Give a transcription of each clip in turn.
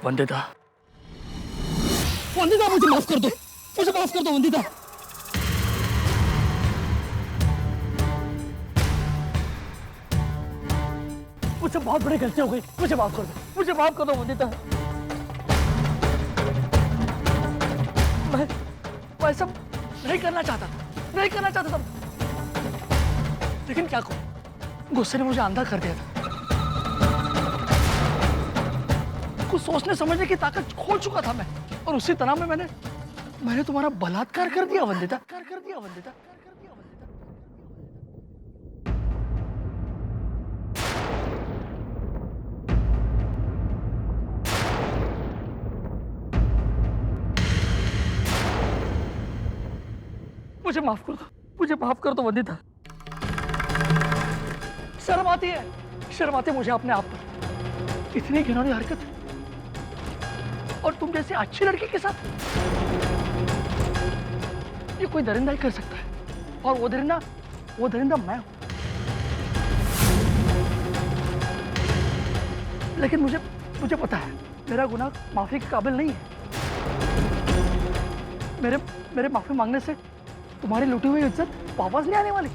वंदिता, वंदिता मुझे माफ कर दो, मुझे माफ कर दो वंदिता। मुझसे बहुत बड़ी गलती हो गई, मुझे माफ कर दो, मुझे माफ कर दो वंदिता। मैं सब नहीं करना चाहता था, नहीं करना चाहता था, लेकिन क्या करूं, गुस्से ने मुझे अंधा कर दिया था। कुछ सोचने समझने की ताकत खो चुका था मैं, और उसी तरह में मैंने तुम्हारा बलात्कार कर दिया वंदिता, कर दिया वंदिता। मुझे माफ कर दो, मुझे माफ कर दो वंदिता। शर्म आती है, शर्म आती है मुझे अपने आप पर, इतनी घिनौनी हरकत, और तुम जैसे अच्छी लड़की के साथ। ये कोई दरिंदा ही कर सकता है, और वो दरिंदा मैं हूं। लेकिन मुझे पता है मेरा गुनाह माफी के काबिल नहीं है। मेरे माफी मांगने से तुम्हारी लूटी हुई इज्जत वापस नहीं आने वाली।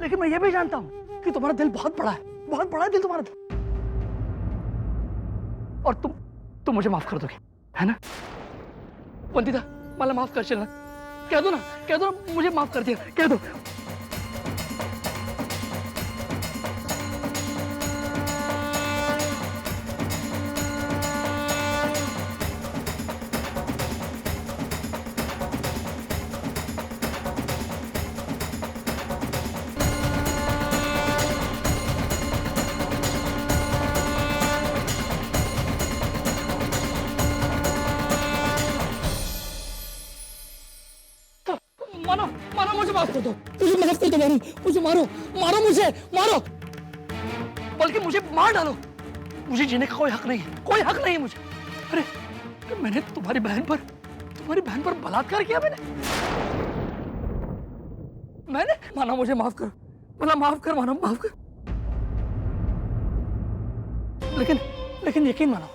लेकिन मैं ये भी जानता हूं कि तुम्हारा दिल बहुत बड़ा है, बहुत बड़ा है दिल तुम्हारा दिल, और तुम मुझे माफ कर दोगे, है ना वंदिता? मला माफ कर चलना, कह दो ना, मुझे माफ कर दिया, कह दो। मारो मुझे माफ कर दो, मुझे माफ कर दो, मुझे मारो, मुझे मारो, बल्कि मुझे मार डालो। मुझे जीने का कोई हक नहीं है, कोई हक नहीं है मुझे। अरे मैंने तुम्हारी बहन पर बलात्कार किया मैंने मानो मुझे माफ कर, माफ कर, माफ कर। लेकिन यकीन मानो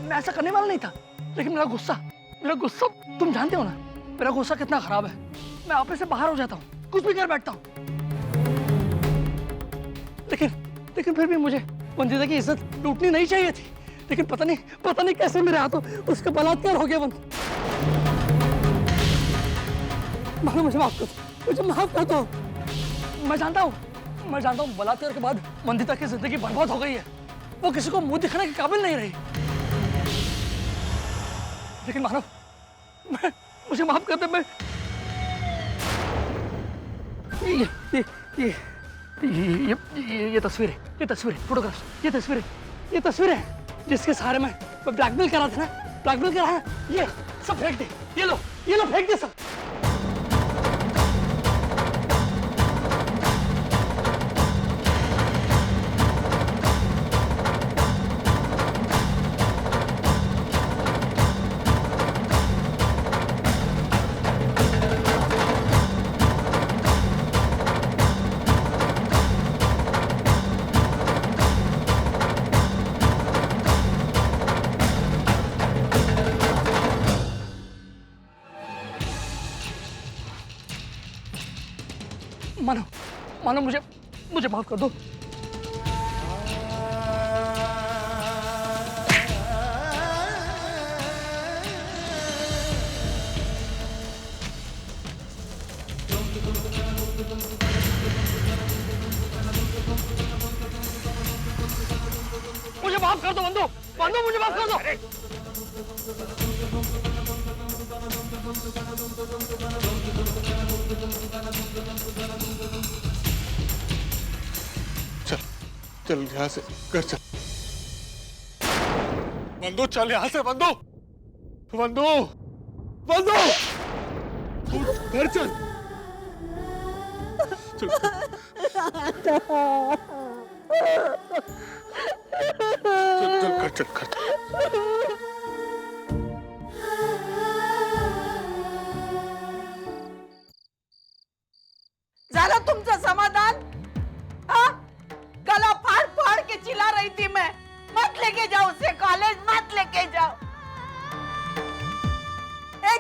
मैं ऐसा करने वाला नहीं था। लेकिन मेरा गुस्सा तुम जानते हो ना, मेरा गुस्सा कितना खराब है। मैं आपे से बाहर हो जाता हूँ, कुछ भी कर बैठता हूँ। लेकिन फिर भी मुझे वंदिता की इज्जत लूटनी नहीं चाहिए थी। लेकिन पता नहीं कैसे मेरे हाथों उसका बलात्कार हो गया। मुझे माफ कर दो, मुझे माफ कर दो। मैं जानता हूँ बलात्कार के बाद वंदिता की जिंदगी बर्बाद हो गई है। वो किसी को मुंह दिखाने के काबिल नहीं रही। लेकिन मानव, मुझे माफ कर दे। मैं ये तस्वीरें फोटोग्राफ्स, ये तस्वीरें जिसके सहारे मैं ब्लैकमेल कर रहा था ना, ये सब फेंक दे। ये लो फेंक दे सब। मानो मुझे माफ कर दो। मुझे माफ कर दो बंधु, मुझे माफ कर दो। चल यहाँ से घर चल। बंधु चल यहाँ से, बंधु तू घर चल। चल घर चल। झालं तुमचं समाधान? हाँ? गला फाड़ फाड़ के चिल्ला रही थी मैं, मत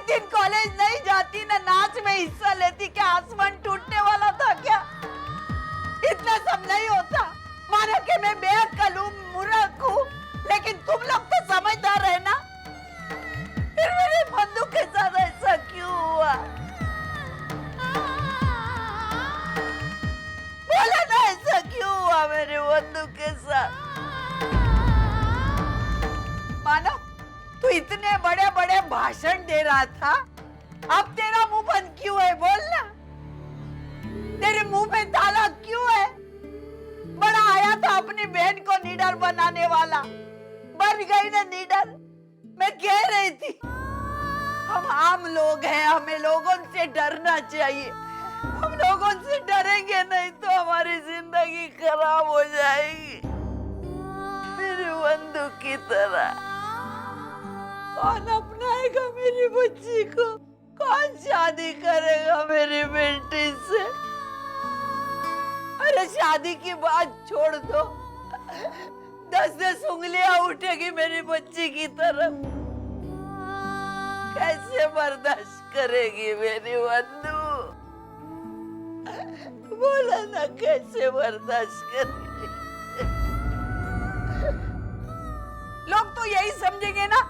दिन कॉलेज नहीं जाती ना नाच में हिस्सा लेती, क्या आसमान टूटने वाला था क्या? इतना सब नहीं होता। माना कि मैं बेअक्ल हूँ, मूर्ख हूँ, लेकिन तुम लोग तो समझदार है ना। फिर मेरे बंधु के साथ ऐसा क्यों हुआ? बोला ना ऐसा क्यों हुआ मेरे बंधु के साथ? मानो तू इतने बड़े बड़े भाषण दे रहा था, अब तेरा मुंह बंद क्यों है? बोलना, तेरे मुंह में ताला क्यों है? बड़ा आया था अपनी बहन को लीडर बनाने वाला, बन गई ना लीडर। मैं कह रही थी हम आम लोग हैं, हमें लोगों से डरना चाहिए। हम लोगों से डरेंगे नहीं तो हमारी जिंदगी खराब हो जाएगी। मेरे बंधु की तरह कौन अपनाएगा मेरी बच्ची को? कौन शादी करेगा मेरी बेटी से? अरे शादी की बात छोड़ दो, 10-10 उंगलियां उठेगी मेरी बच्ची की तरफ। कैसे बर्दाश्त करेगी मेरी बंधु? बोला ना, कैसे बर्दाश्त करेगी? लोग तो यही समझेंगे ना,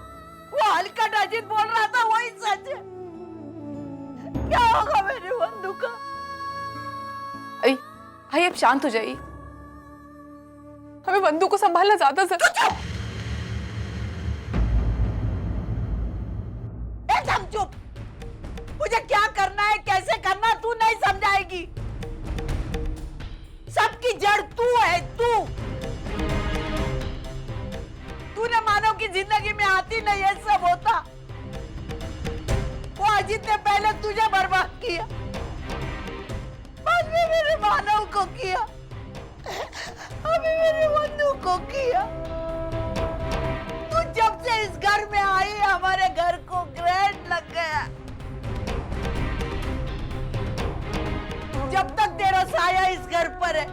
वो हल्का अजीत बोल रहा था वही सच है। क्या होगा मेरे बंधु का? भाई अब शांत हो जाइए, हमें बंधु को संभालना ज्यादा एकदम चुप। मुझे क्या करना है, कैसे करना, तू नहीं समझाएगी। सबकी जड़ तू है, तूने मानव की जिंदगी में आती नहीं है सब होता। वो अजीत ने पहले तुझे बर्बाद किया, बाद में मेरे मानव को किया, अभी मेरे बंधु को किया। तू जब से इस घर में आई हमारे घर को ग्रहण लग गया। जब तक तेरा साया इस घर पर है,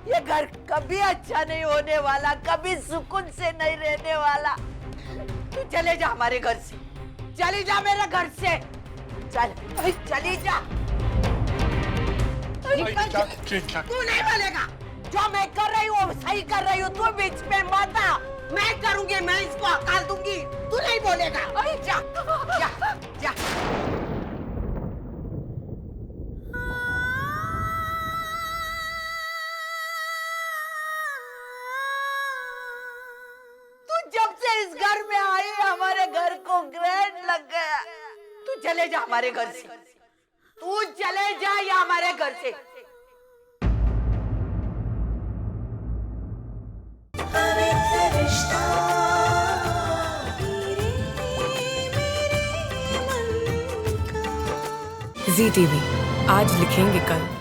ये घर कभी अच्छा नहीं होने वाला, कभी सुकून से नहीं रहने वाला। तू चले जा हमारे घर से, चली जा मेरे घर से, चल चली जा। तू नहीं बोलेगा, जो मैं कर रही हूँ सही कर रही हूँ, तू बीच में मत आ। मैं करूंगी, मैं इसको अकाल दूंगी, तू नहीं बोलेगा। जा जा जा। तू जब से इस घर में आई हमारे घर को ग्रहण लग गया। तू चले जा हमारे घर से, तू चले जा या हमारे घर से। ZTV, आज लिखेंगे कल।